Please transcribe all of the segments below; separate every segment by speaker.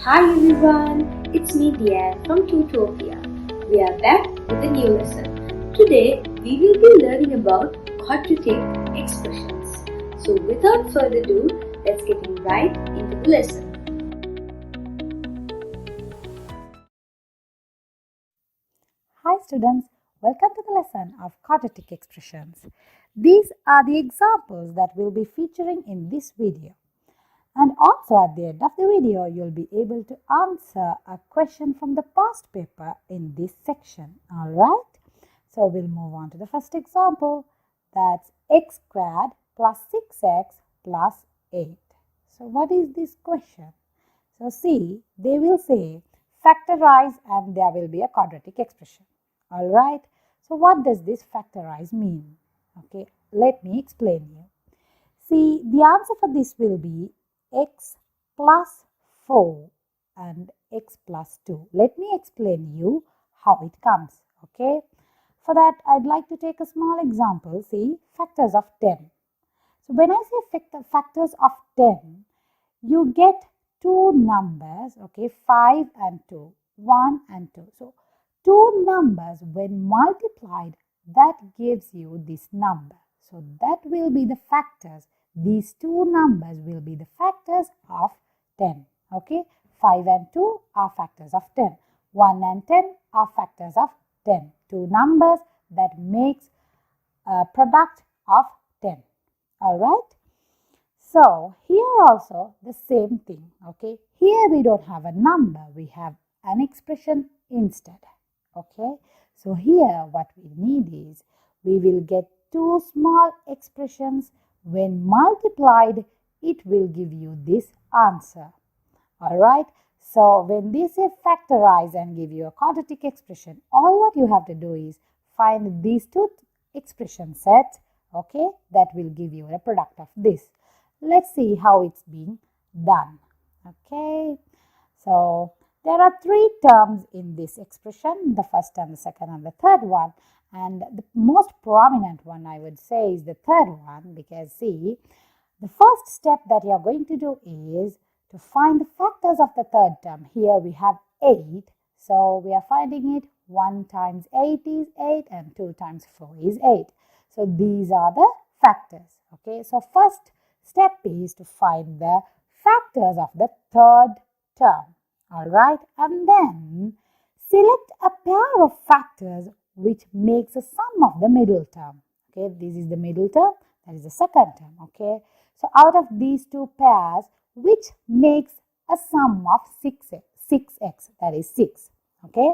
Speaker 1: Hi everyone, it's me Dia from Tutopiya. We are back with a new lesson. Today we will be learning about quadratic expressions. So without further ado, let's get right into the lesson.
Speaker 2: Hi students, welcome to the lesson of quadratic expressions. These are the examples that we'll be featuring in this video. And also at the end of the video, you'll be able to answer a question from the past paper in this section. Alright, so we'll move on to the first example. That's x squared plus 6x plus 8. So what is this question? So see, they will say factorize and there will be a quadratic expression. Alright, so what does this factorize mean? Okay, let me explain you. See, the answer for this will be x plus 4 and x plus 2. Let me explain you how it comes. Okay, for that I'd like to take a small example. See, factors of 10. So when I say factors of 10, you get two numbers, okay, 5 and 2, 1 and 2. So two numbers when multiplied, that gives you this number. So that will be the factors. These two numbers will be the factors of 10. Okay, 5 and 2 are factors of 10. 1 and 10 are factors of 10. Two numbers that makes a product of 10. Alright. So here also the same thing. Okay, here we don't have a number, we have an expression instead. Okay, so here what we need is we will get two small expressions. When multiplied, it will give you this answer. Alright, so when they say factorize and give you a quadratic expression, all what you have to do is find these two expression sets, okay, that will give you a product of this. Let's see how it's being done. Okay, so there are three terms in this expression, the first and the second and the third one, and the most prominent one I would say is the third one, because see, the first step that you are going to do is to find the factors of the third term. Here we have 8, so we are finding it. 1 times 8 is 8 and 2 times 4 is 8. So these are the factors. Okay, so first step is to find the factors of the third term. Alright, and then select a pair of factors which makes a sum of the middle term. Okay, this is the middle term, that is the second term. Okay, so out of these two pairs, which makes a sum of 6x, that is 6. Okay,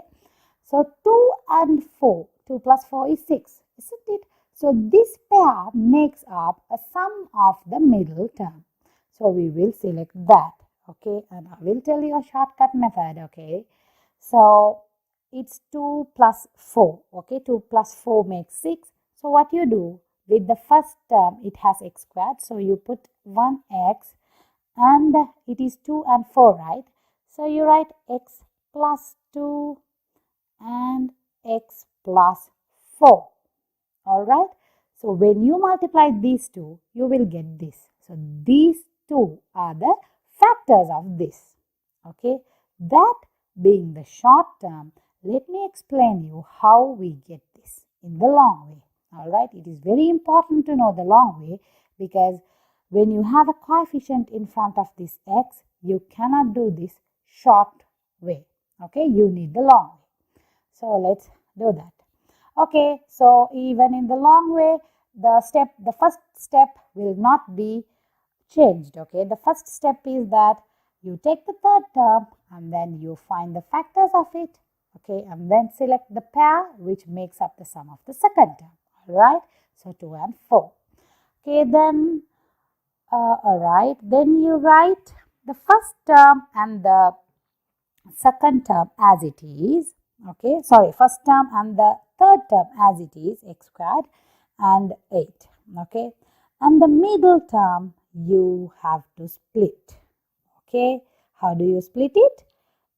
Speaker 2: so 2 and 4, 2 plus 4 is 6, isn't it? So this pair makes up a sum of the middle term. So we will select that. Okay, and I will tell you a shortcut method. Okay, so it's 2 plus 4. Okay, 2 plus 4 makes 6. So what you do with the first term, it has x squared. So you put 1x and it is 2 and 4, right? So you write x plus 2 and x plus 4. Alright, so when you multiply these two, you will get this. So these two are the factors of this. Okay, that being the short term, let me explain you how we get this in the long way. Alright, it is very important to know the long way, because when you have a coefficient in front of this x, you cannot do this short way. Okay, you need the long way. So let's do that. Okay, so even in the long way, the first step will not be changed. Okay, the first step is that you take the third term and then you find the factors of it. Okay, and then select the pair which makes up the sum of the second term. Alright, so 2 and 4. Okay, then alright, then you write the first term and the second term as it is. Okay, sorry, first term and the third term as it is, x squared and 8. Okay, and the middle term you have to split. Okay, how do you split it?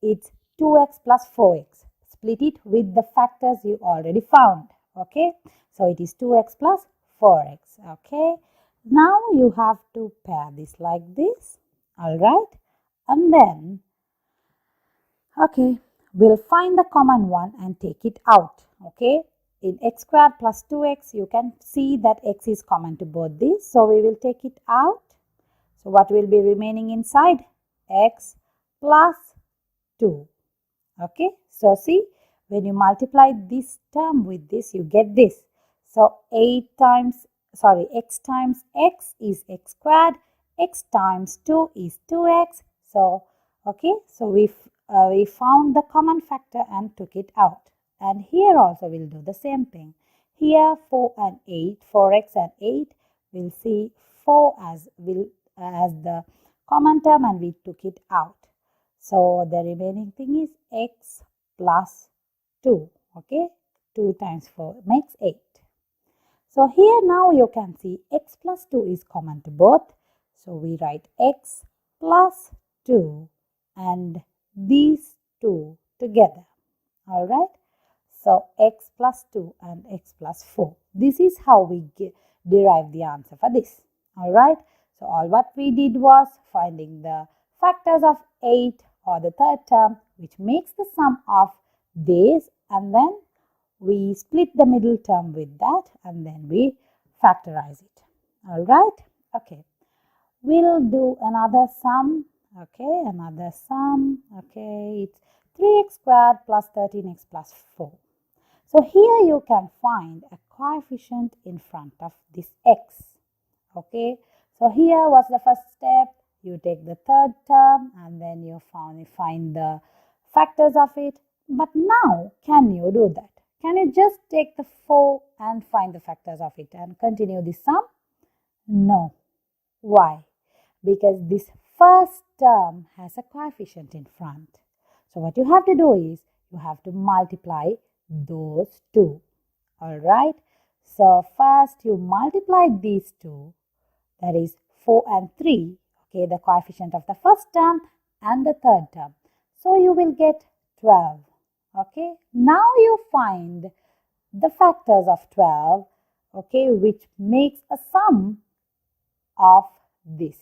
Speaker 2: It's 2x plus 4x. Split it with the factors you already found. Okay, so it is 2x plus 4x. Okay, now you have to pair this like this. Alright, and then Okay, we'll find the common one and take it out. Okay, in x squared plus 2x, you can see that x is common to both these. So we will take it out. So what will be remaining inside? X plus 2. Okay, so see, when you multiply this term with this, you get this. So x times x is x squared, x times 2 is 2x. So, okay, so we found the common factor and took it out. And here also we'll do the same thing. Here 4 and 8, 4x and 8, we'll see 4 as the common term and we took it out. So the remaining thing is x plus 2. Okay, 2 times 4 makes 8. So here now you can see x plus 2 is common to both. So we write x plus 2 and these two together. Alright. So x plus 2 and x plus 4. This is how we derive the answer for this. Alright. So all what we did was finding the factors of 8 or the third term which makes the sum of this, and then we split the middle term with that and then we factorize it. Alright. Okay. We'll do another sum. Okay, another sum. Okay, it's 3x squared plus 13x plus 4. So here you can find a coefficient in front of this x. Okay, so here was the first step. You take the third term and then you find the factors of it. But now, can you do that? Can you just take the 4 and find the factors of it and continue the sum? No. Why? Because this first term has a coefficient in front. So what you have to do is you have to multiply those two. Alright. So first you multiply these two, that is 4 and 3. Okay, the coefficient of the first term and the third term. So you will get 12. Okay, now you find the factors of 12, okay, which makes a sum of this.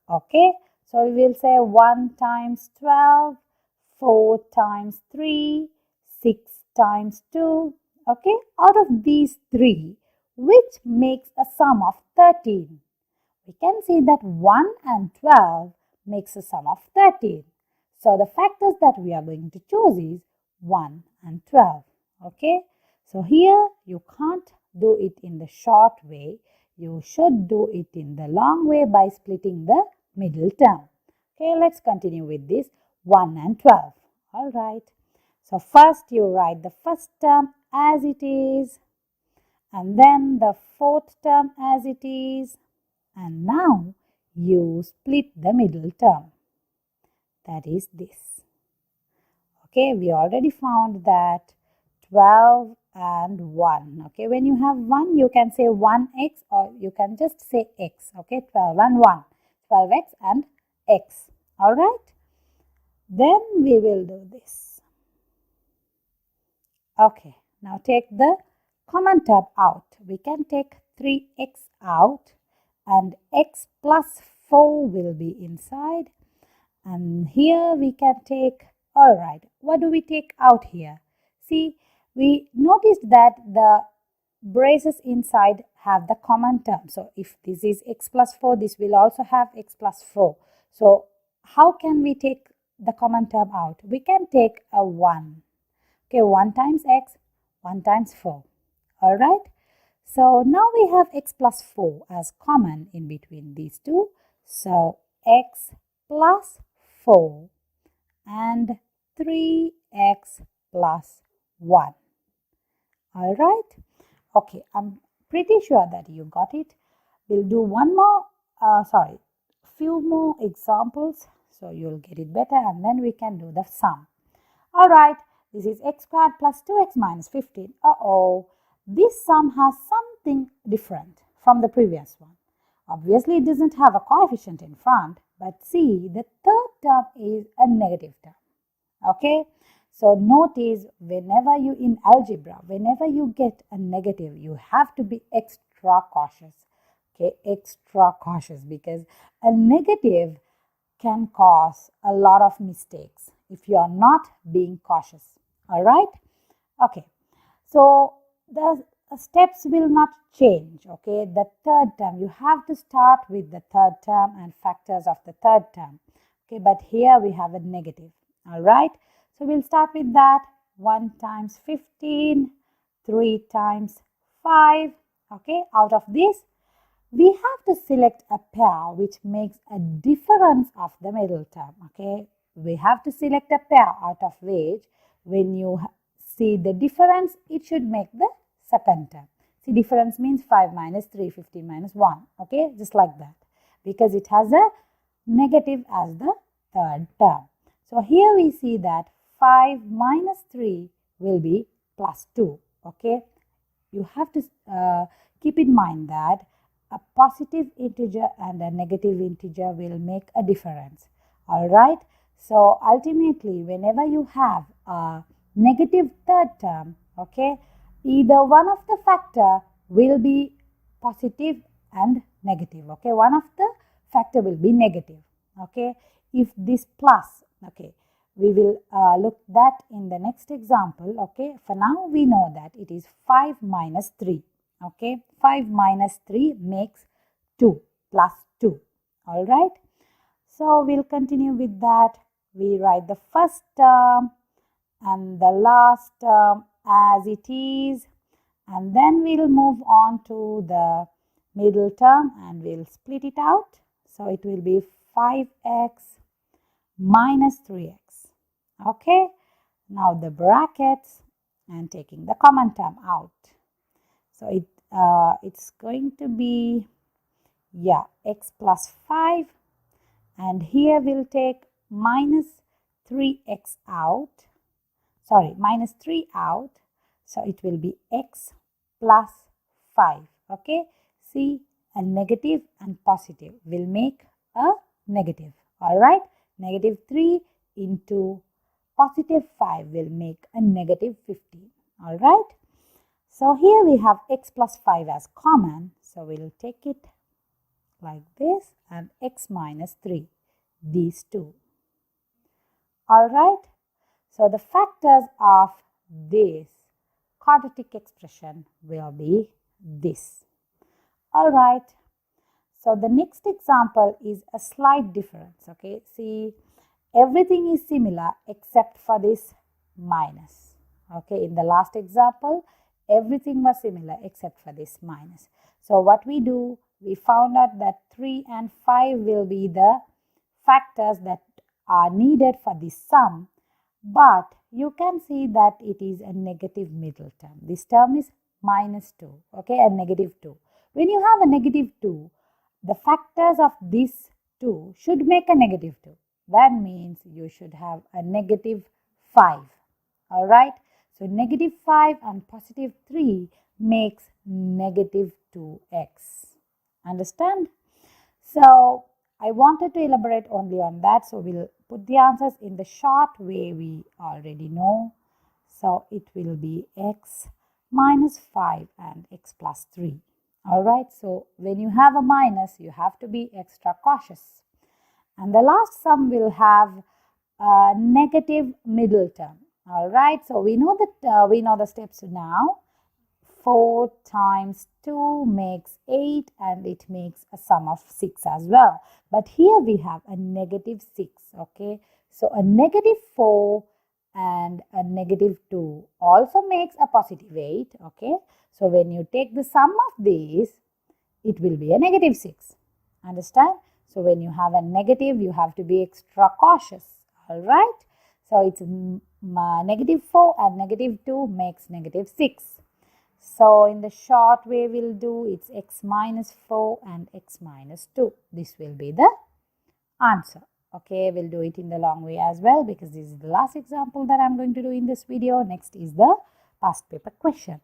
Speaker 2: Okay, so we will say 1 times 12, 4 times 3, 6 times 2. Okay, out of these 3, which makes a sum of 13. We can see that 1 and 12 makes a sum of 13. So the factors that we are going to choose is 1 and 12. Okay, so here you can't do it in the short way. You should do it in the long way by splitting the middle term. Okay, let's continue with this 1 and 12. All right. So first you write the first term as it is, and then the fourth term as it is, and now you split the middle term. That is this. Okay, we already found that 12 and 1. Okay, when you have 1, you can say 1x or you can just say x. Okay, 12 and 1. 12x and x. Alright, then we will do this. Okay, now take the common term out. We can take 3x out and x plus 4 will be inside. And here we can take, alright, what do we take out here? See, we noticed that the braces inside have the common term. So if this is x plus 4, this will also have x plus 4. So how can we take the common term out? We can take a 1. Okay, 1 times x, 1 times 4. Alright. So now we have x plus 4 as common in between these two. So x plus 4 and 3x plus 1. Alright. Okay, I'm pretty sure that you got it. We'll do few more examples so you'll get it better, and then we can do the sum. Alright, this is x squared plus 2x minus 15. This sum has something different from the previous one. Obviously, it doesn't have a coefficient in front, but see, the third term is a negative term. Okay, so notice whenever you in algebra, whenever you get a negative, you have to be extra cautious. Okay, extra cautious, because a negative can cause a lot of mistakes if you are not being cautious. All right. Okay. So the steps will not change. Okay. The third term, you have to start with the third term and factors of the third term. Okay. But here we have a negative. All right. So we'll start with that. 1 times 15, 3 times 5. Okay. Out of this, we have to select a pair which makes a difference of the middle term. Okay, we have to select a pair out of which when you see the difference, it should make the second term. See, difference means 5 minus 3, 15 minus 1. Okay, just like that, because it has a negative as the third term. So here we see that 5 minus 3 will be plus 2. Okay, you have to keep in mind that a positive integer and a negative integer will make a difference. All right. So ultimately, whenever you have a negative third term, okay, either one of the factor will be positive and negative. Okay, one of the factor will be negative. Okay, if this plus, okay, we will look that in the next example. Okay, for now we know that it is 5 minus 3. Okay, 5 minus 3 makes 2 plus 2. All right. So we'll continue with that. We write the first term and the last term as it is, and then we'll move on to the middle term and we'll split it out. So it will be 5x minus 3x. Okay. Now the brackets and taking the common term out. So it's going to be, yeah, x plus 5, and here we'll take minus 3x out, sorry, minus 3 out. So it will be x plus 5. Okay, see, a negative and positive will make a negative. All right, negative 3 into positive 5 will make a negative 15. All right. So here we have x plus 5 as common. So we'll take it like this, and x minus 3, these two. All right. So the factors of this quadratic expression will be this. All right. So the next example is a slight difference. Okay. See, everything is similar except for this minus. Okay. In the last example, everything was similar except for this minus. So what we do, we found out that 3 and 5 will be the factors that are needed for this sum, but you can see that it is a negative middle term. This term is minus 2, okay, and negative 2. When you have a negative 2, the factors of this 2 should make a negative 2. That means you should have a negative 5. All right. So negative 5 and positive 3 makes negative 2x. Understand? So I wanted to elaborate only on that. So we'll put the answers in the short way we already know. So it will be x minus 5 and x plus 3. All right. So when you have a minus, you have to be extra cautious. And the last sum will have a negative middle term. All right, so we know that we know the steps now. 4 times 2 makes 8, and it makes a sum of 6 as well. But here we have a negative 6. Okay, so a negative 4 and a negative 2 also makes a positive 8. Okay, so when you take the sum of these, it will be a negative 6. Understand? So when you have a negative, you have to be extra cautious. All right. So it's negative 4 and negative 2 makes negative 6. So in the short way we'll do, it's x minus 4 and x minus 2. This will be the answer. Okay, we'll do it in the long way as well, because this is the last example that I'm going to do in this video. Next is the past paper question.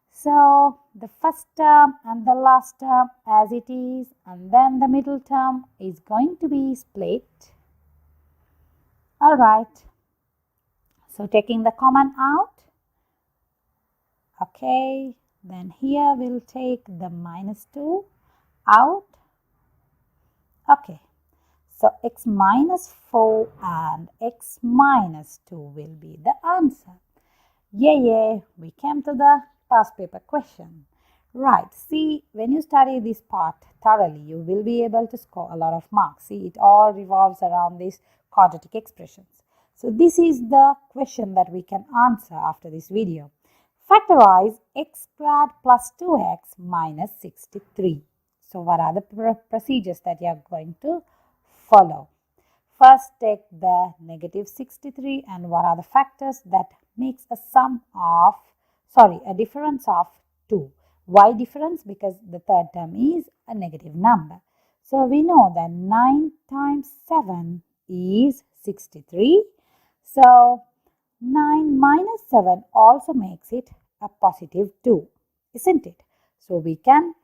Speaker 2: So the first term and the last term as it is, and then the middle term is going to be split. All right. So taking the common out. Okay. Then here we'll take the minus 2 out. Okay. So x minus 4 4 and x minus 2 will be the answer. Yeah, we came to the past paper question. Right, see, when you study this part thoroughly, you will be able to score a lot of marks. See, it all revolves around these quadratic expressions. So this is the question that we can answer after this video. Factorize x squared plus 2x minus 63. So what are the procedures that you are going to follow? First, take the negative 63 and what are the factors that makes a difference of 2. Why difference? Because the third term is a negative number. So we know that 9 times 7 is 63. So 9 minus 7 also makes it a positive 2, isn't it? So we can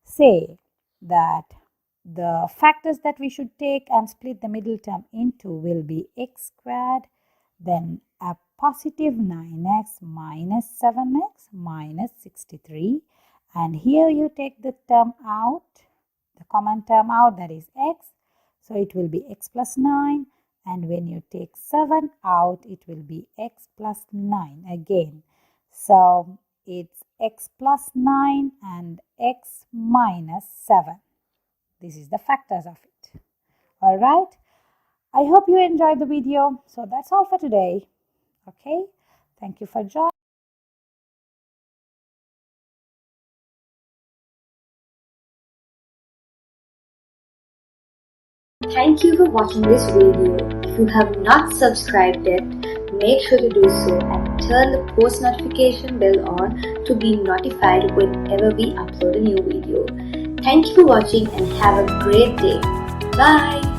Speaker 2: say that the factors that we should take and split the middle term into will be x squared, then a positive 9x minus 7x minus 63. And here you take the term out, the common term out, that is x. So it will be x plus 9. And when you take 7 out, it will be x plus 9 again. So it's x plus 9 and x minus 7. This is the factors of it. Alright. I hope you enjoyed the video. So that's all for today. Okay. Thank you for joining.
Speaker 1: Thank you for watching this video. If you have not subscribed yet, make sure to do so and turn the post notification bell on to be notified whenever we upload a new video. Thank you for watching and have a great day. Bye.